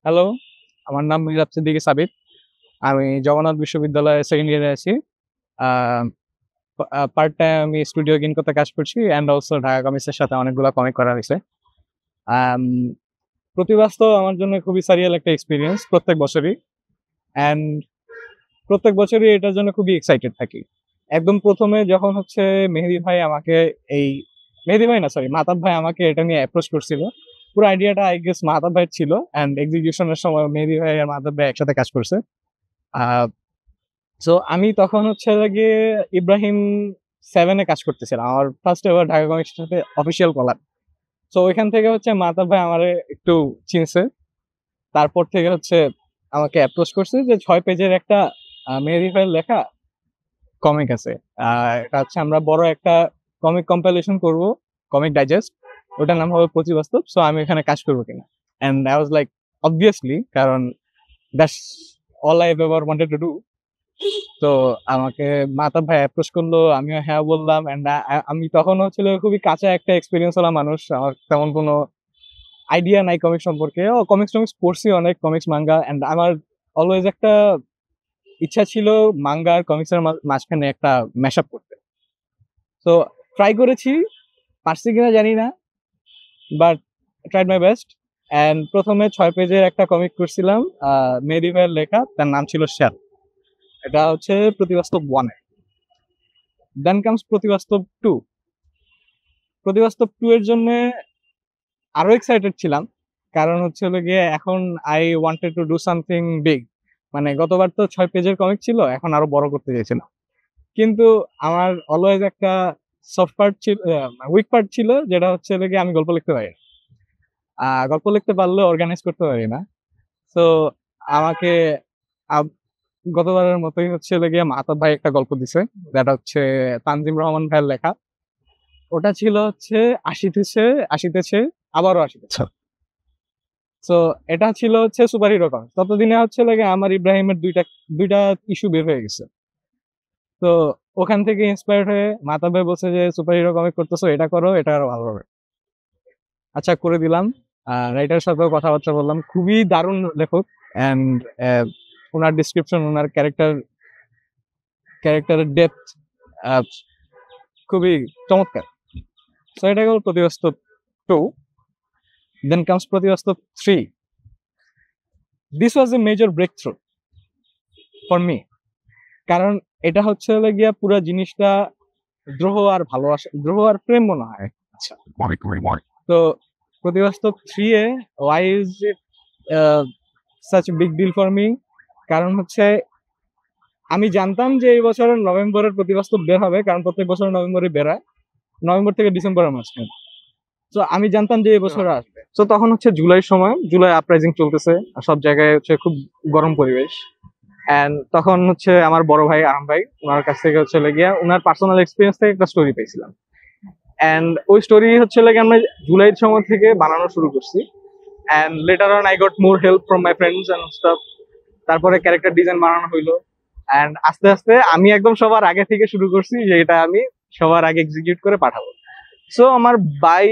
Hello, আমার নাম মিরাজ সিদ্দিকী সাবিত। আমি জগন্নাথ বিশ্ববিদ্যালয়ে সেকেন্ড ইয়ারে আছি। আ পার্ট টাইম আমি স্টুডিও গিনকোতে কাজ করছি অ্যান্ড অলসো ঢাকা কমিক্সের সাথে অনেকগুলা কমিক করা হইছে। আম প্রতিবাস্তব আমার জন্য খুবই সারিয়াল একটা এক্সপেরিয়েন্স প্রত্যেক বছরই। অ্যান্ড প্রত্যেক বছরই এটার জন্য খুবই এক্সাইটেড থাকি। একদম ১ম এ যখন হচ্ছে মেহেদী ভাই আমাকে এই মেহেদী ভাই না সরি মাহতাব ভাই আমাকে এটা নিয়ে অ্যাপ্রোচ করছিল। পুরো আইডিয়াটা আই গেস মাহতাব ভাইয়ের ছিল অ্যান্ড এক্সিকিউশন এর সময় মেহেদী ভাই আর মাহতাব ভাই একসাথে কাজ করছে। আ সো আমি তখন হচ্ছে হলো গিয়ে ইব্রাহিম 7 এ কাজ করতেছিলাম। আমার ফার্স্ট এভার ঢাকা কমিক্সের সাথে অফিসিয়াল কলাব। সো ওইখান থেকে হচ্ছে মাহতাব ভাই আমারে একটু চিনছে। তারপর থেকে হচ্ছে আমাকে অ্যাপ্রোচ করছে যে ৬ পেজের একটা মেহেদী ভাইয়ের লেখা কমিক আছে। আ এটা হচ্ছে আমরা বড় একটা কমিক কম্পাইলেশন করব, কমিক ডাইজেস্ট। ওটার নাম হবে প্রতিবাস্তব। সো আমি এখানে কাজ করব কিনা? And I was like obviously কারণ that's all I ever wanted to do. তো আমাকে মাহতাব ভাই অ্যাপ্রোচ করলো, আমিও হ্যাঁ বললাম অ্যান্ড আমি তখন হচ্ছিল খুবই কাঁচা একটা এক্সপেরিয়েন্স ওয়ালা মানুষ। আমার তেমন কোনো আইডিয়া নাই কমিক্স সম্পর্কে। কমিক্স-টমিক্স পড়ছি অনেক, কমিক্স, মাঙ্গা অ্যান্ড আমার অলওয়েজ একটা ইচ্ছা ছিল মাঙ্গা আর কমিক্সের মাঝখানে একটা ম্যাশ আপ করতে। সো ট্রাই করেছি, পারছি কিনা জানি না, but tried my best. And ১ম এ ৬ পেজের একটা কমিক করছিলাম মেহেদী ভাইয়ের লেখা। তার নাম ছিল 'শ্যাল'। এটা হচ্ছে প্রতিবাস্তব 1 এ। দেন কামস প্রতিবাস্তব 2। প্রতিবাস্তব 2 এর জন্যে আরো এক্সাইটেড ছিলাম। কারণ হচ্ছে হলো গিয়ে এখন I wanted to do something big. মানে গতবার তো ৬ পেজের কমিক ছিল, এখন আরো বড় করতে চেয়েছিলাম। কিন্তু আমার অলওয়েজ একটা সফট পার্ট ছিল, উইক পার্ট ছিল, যেটা হচ্ছে হলো গিয়ে আমি গল্প লিখতে পারি না। গল্প লিখতে পারলেও অর্গানাইজ করতে পারি না। সো আমাকে আব গতবারের মতোই হচ্ছে হলো গিয়ে মাহতাব ভাই একটা গল্প দিছে। যেটা হচ্ছে তানজিম রহমান ভাইয়ের লেখা। ওটা ছিল হচ্ছে আসিতেছে, আবারও আসিতেছে। আচ্ছা। সো এটা ছিল হচ্ছে সুপার হিরো কমিক্স। ততদিনে হচ্ছে লাগে আমার ইব্রাহিমের ২টা ইস্যু বের হয়ে গেছে। তো ওখান থেকে ইন্সপায়ার্ড হয়ে মাহতাব ভাই বলছে যে, "সুপার হিরো কমিক করতেছো, এটা করো, এটা আরো ভালো হবে।" আচ্ছা করে দিলাম। রাইটারের সাথেও কথাবার্তা বললাম। খুবই দারুণ লেখক অ্যান্ড উনার ডেসক্রিপশন, উনার ক্যারেক্টারের ডেপথ আ খুবই চমৎকার। সো এটা গেল প্রতিবাস্তব 2. Then comes প্রতিবাস্তব 3. This was a major breakthrough for me. কারণ এটা হচ্ছে হলো গিয়া পুরা জিনিসটা দ্রোহ আর ভালোবাসা, দ্রোহ আর প্রেম মনে হয়। আচ্ছা। তো প্রতিবাস্তব 3 এ why is it such a big deal for me? কারণ হচ্ছে আমি জানতাম যে এই বছরের নভেম্বরের প্রতিবাস্তব বের হবে। কারণ প্রত্যেক বছর নভেম্বরে বের হয়। নভেম্বর থেকে ডিসেম্বরের মাঝখানে। সো আমি জানতাম যে এই বছর আসবে। সো তখন হচ্ছে জুলাইয়ের সময়, জুলাই আপরাইজিং চলতেছে। আর সব জায়গায় হচ্ছে খুব গরম পরিবেশ। অ্যান্ড তখন হচ্ছে আমার বড় ভাই আরাম ভাই, উনার কাছ থেকে হচ্ছে হলো গিয়া উনার পার্সোনাল এক্সপেরিয়েন্স থেকে একটা স্টোরি পেয়েছিলাম। অ্যান্ড ওই স্টোরি হচ্ছে হলো গিয়ে আমরা জুলাইয়ের সময় থেকে বানানো শুরু করছি। And letter on I got more help from my friends and staff. তারপরে ক্যারেক্টার ডিজাইন বানানো হইলো। অ্যান্ড আস্তে আস্তে আমি একদম সবার আগে থেকে শুরু করছি যে এটা আমি সবার আগে এক্সিকিউট করে পাঠাবো। সো আমার বাই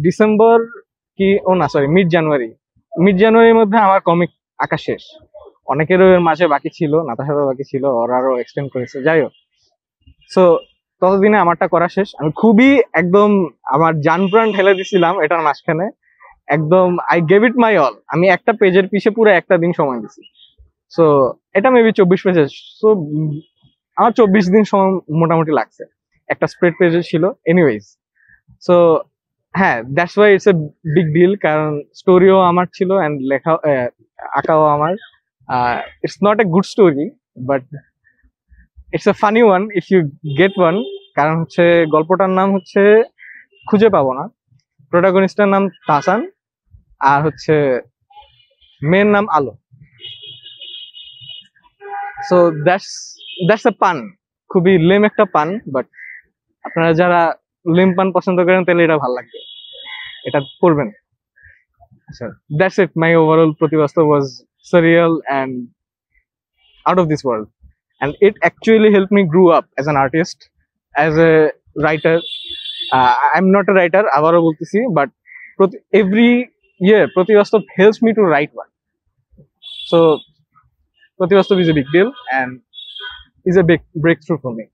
ডিসেম্বর কি ও না সরি মিড জানুয়ারির মধ্যে আমার কমিক আঁকা শেষ। অনেকেরও এর মাঝে বাকি ছিল, নাতাশারও বাকি ছিল, ওরা আরো এক্সটেন্ড করেছে, যাই হোক। সো ততদিনে আমারটা করা শেষ। আমি খুবই একদম আমার জান প্রাণ ঢেলে দিছিলাম এটার মাঝখানে। একদম I gave it my all. আমি একটা পেজের পিছে পুরো একটা দিন সময় দিছি। সো এটা মেবি ২৪ পেজের। সো আমার ২৪ দিন সময় মোটামুটি লাগছে। একটা স্প্রেড পেজে ছিল। এনিওয়েজ, সো হ্যাঁ, that's why it's a big deal. কারণ স্টোরিও আমার ছিল অ্যান্ড লেখা আঁকাও আমার। It's not a good story, but it's a funny one if you get one. কারণ হচ্ছে গল্পটার নাম হচ্ছে খুঁজে পাবো না। প্রোটাগনিস্টের নাম তাহসান আর হচ্ছে মেয়ের নাম আলো। সো দ্যাটস এ পান। খুবই লেম একটা পান, বাট আপনারা যারা লেম পান পছন্দ করেন তাহলে এটা ভালো লাগবে, এটা পড়বেন। আচ্ছা, দ্যাটস ইট। মাই ওভারঅল প্রতিবাস্তব was surreal and out of this world, and it actually helped me grow up as an artist, as a writer. I'm not a writer, আবারও বলতেছি, but every year প্রতিবাস্তব helps me to write one. So Pratibastava is a big deal and is a big breakthrough for me.